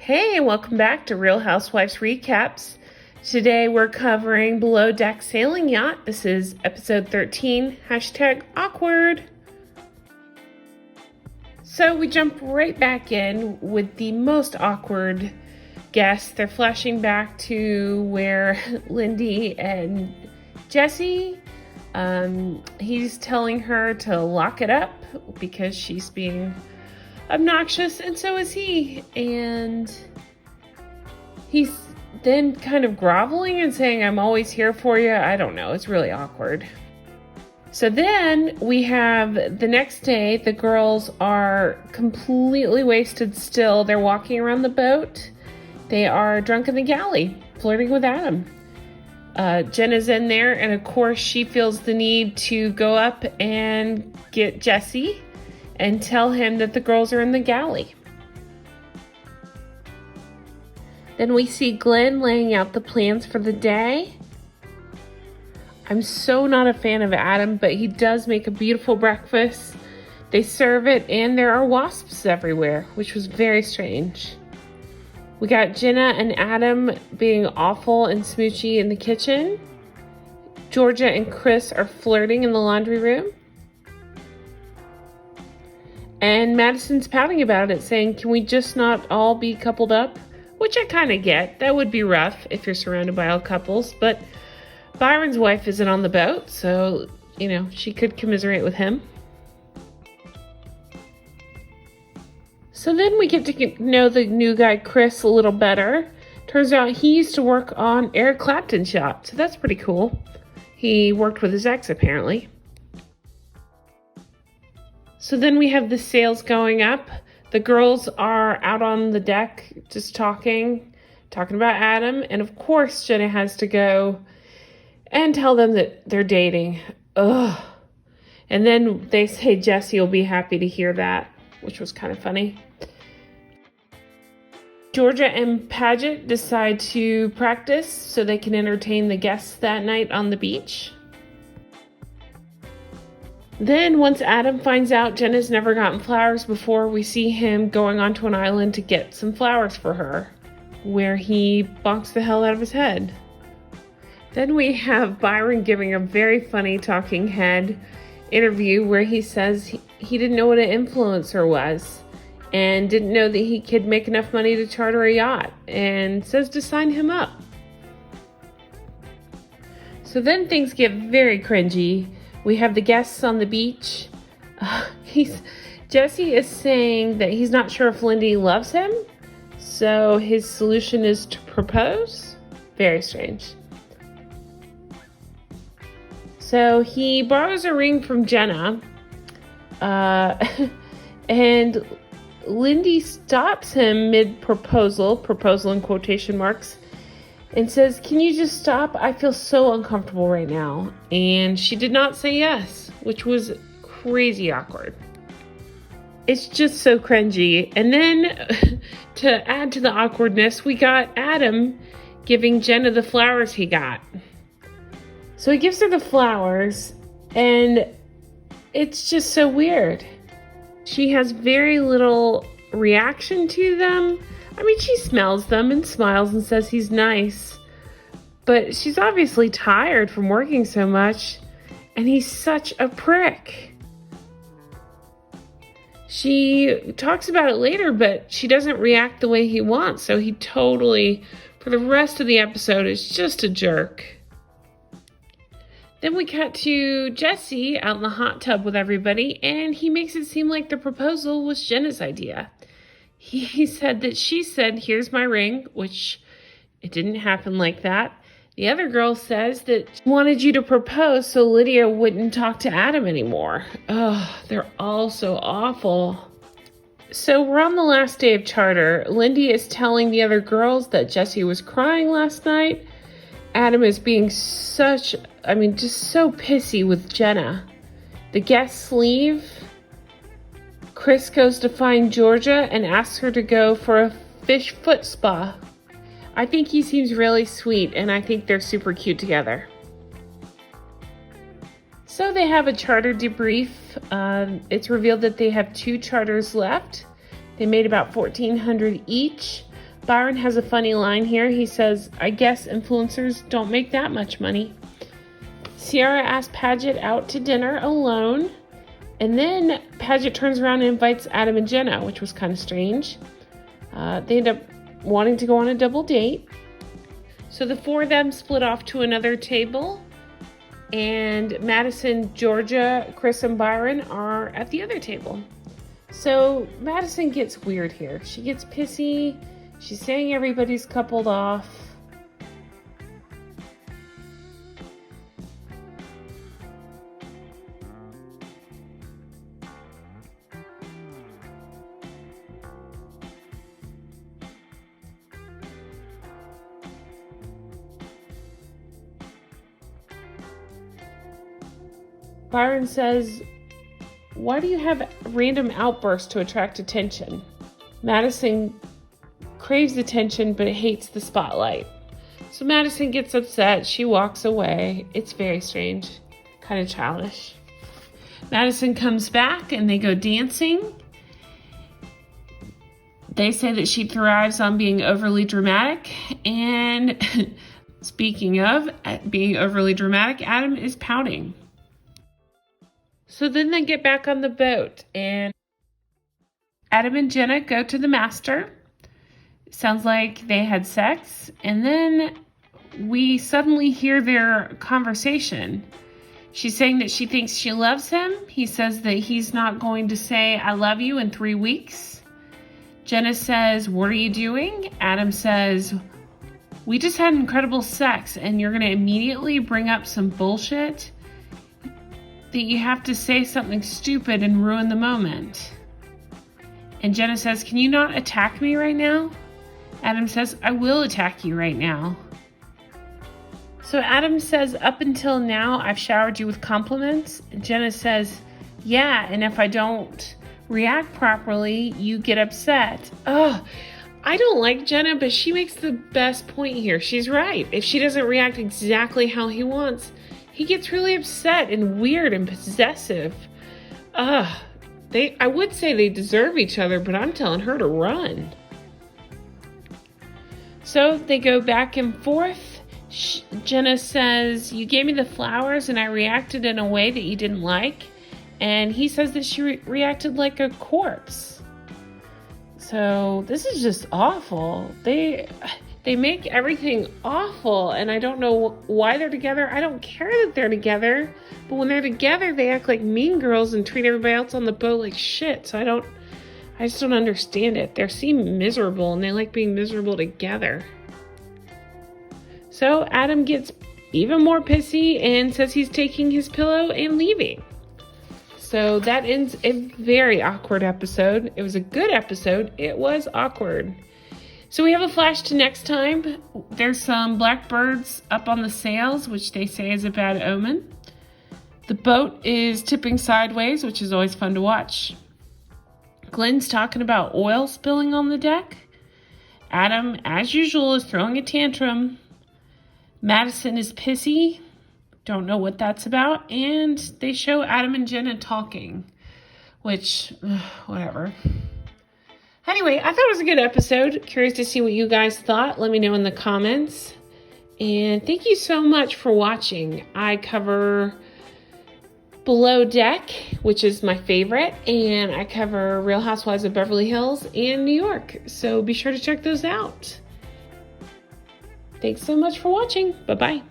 Hey, welcome back to Real Housewives Recaps. Today we're covering Below Deck Sailing Yacht. This is episode 13, #awkward. So we jump right back in with the most awkward guest. They're flashing back to where Lindy and Jesse, he's telling her to lock it up because she's being obnoxious, and so is he. And he's then kind of groveling and saying, "I'm always here for you." I don't know. It's really awkward. So then we have the next day, the girls are completely wasted still. They're walking around the boat. They are drunk in the galley, flirting with Adam. Jenna's in there, and of course she feels the need to go up and get Jesse and tell him that the girls are in the galley. Then we see Glenn laying out the plans for the day. I'm so not a fan of Adam, but he does make a beautiful breakfast. They serve it, and there are wasps everywhere, which was very strange. We got Jenna and Adam being awful and smoochy in the kitchen. Georgia and Chris are flirting in the laundry room. And Madison's pouting about it, saying, "Can we just not all be coupled up?" Which I kind of get. That would be rough if you're surrounded by all couples. But Byron's wife isn't on the boat, so, she could commiserate with him. So then we get to know the new guy, Chris, a little better. Turns out he used to work on Eric Clapton's yacht, so that's pretty cool. He worked with his ex, apparently. So then we have the sails going up. The girls are out on the deck just talking about Adam. And of course, Jenna has to go and tell them that they're dating. Ugh. And then they say Jesse will be happy to hear that, which was kind of funny. Georgia and Paget decide to practice so they can entertain the guests that night on the beach. Then, once Adam finds out Jenna's never gotten flowers before, we see him going onto an island to get some flowers for her, where he bonks the hell out of his head. Then we have Byron giving a very funny talking head interview where he says he didn't know what an influencer was and didn't know that he could make enough money to charter a yacht, and says to sign him up. So then things get very cringy. We have the guests on the beach. Jesse is saying that he's not sure if Lindy loves him, so his solution is to propose. Very strange. So he borrows a ring from Jenna, and Lindy stops him mid-proposal in quotation marks, and says, "Can you just stop? I feel so uncomfortable right now." And she did not say yes, which was crazy awkward. It's just so cringy. And then to add to the awkwardness, we got Adam giving Jenna the flowers he got. So he gives her the flowers, and it's just so weird. She has very little reaction to them. I mean, she smells them and smiles and says he's nice, but she's obviously tired from working so much, and he's such a prick. She talks about it later, but she doesn't react the way he wants, so he totally, for the rest of the episode, is just a jerk. Then we cut to Jesse out in the hot tub with everybody, and he makes it seem like the proposal was Jenna's idea. He said that she said, "Here's my ring," which it didn't happen like that. The other girl says that she wanted you to propose so Lydia wouldn't talk to Adam anymore. Oh, they're all so awful. So we're on the last day of charter. Lindy is telling the other girls that Jesse was crying last night. Adam is being just so pissy with Jenna. The guests leave. Chris goes to find Georgia and asks her to go for a fish foot spa. I think he seems really sweet, and I think they're super cute together. So they have a charter debrief. It's revealed that they have 2 charters left. They made about $1,400 each. Byron has a funny line here. He says, I guess influencers don't make that much money. Sierra asks Paget out to dinner alone. And then Paget turns around and invites Adam and Jenna, which was kind of strange. They end up wanting to go on a double date. So the four of them split off to another table. And Madison, Georgia, Chris, and Byron are at the other table. So Madison gets weird here. She gets pissy. She's saying everybody's coupled off. Byron says, why do you have random outbursts to attract attention? Madison craves attention but hates the spotlight. So Madison gets upset. She walks away. It's very strange, kind of childish. Madison comes back and they go dancing. They say that she thrives on being overly dramatic. And speaking of being overly dramatic, Adam is pouting. So then they get back on the boat and Adam and Jenna go to the master. Sounds like they had sex. And then we suddenly hear their conversation. She's saying that she thinks she loves him. He says that he's not going to say, I love you in 3 weeks. Jenna says, what are you doing? Adam says, we just had incredible sex and you're going to immediately bring up some bullshit that you have to say something stupid and ruin the moment. And Jenna says, can you not attack me right now? Adam says, I will attack you right now. So Adam says, up until now, I've showered you with compliments. Jenna says, yeah, and if I don't react properly, you get upset. Oh, I don't like Jenna, but she makes the best point here. She's right. If she doesn't react exactly how he wants, he gets really upset and weird and possessive. I would say they deserve each other, but I'm telling her to run. So they go back and forth. Jenna says, you gave me the flowers and I reacted in a way that you didn't like. And he says that she reacted like a corpse. So this is just awful. They make everything awful, and I don't know why they're together. I don't care that they're together, but when they're together, they act like mean girls and treat everybody else on the boat like shit. So I just don't understand it. They seem miserable, and they like being miserable together. So Adam gets even more pissy and says he's taking his pillow and leaving. So that ends a very awkward episode. It was a good episode. It was awkward. So we have a flash to next time. There's some blackbirds up on the sails, which they say is a bad omen. The boat is tipping sideways, which is always fun to watch. Glenn's talking about oil spilling on the deck. Adam, as usual, is throwing a tantrum. Madison is pissy. Don't know what that's about. And they show Adam and Jenna talking, which, whatever. Anyway, I thought it was a good episode. Curious to see what you guys thought. Let me know in the comments. And thank you so much for watching. I cover Below Deck, which is my favorite, and I cover Real Housewives of Beverly Hills and New York. So be sure to check those out. Thanks so much for watching. Bye-bye.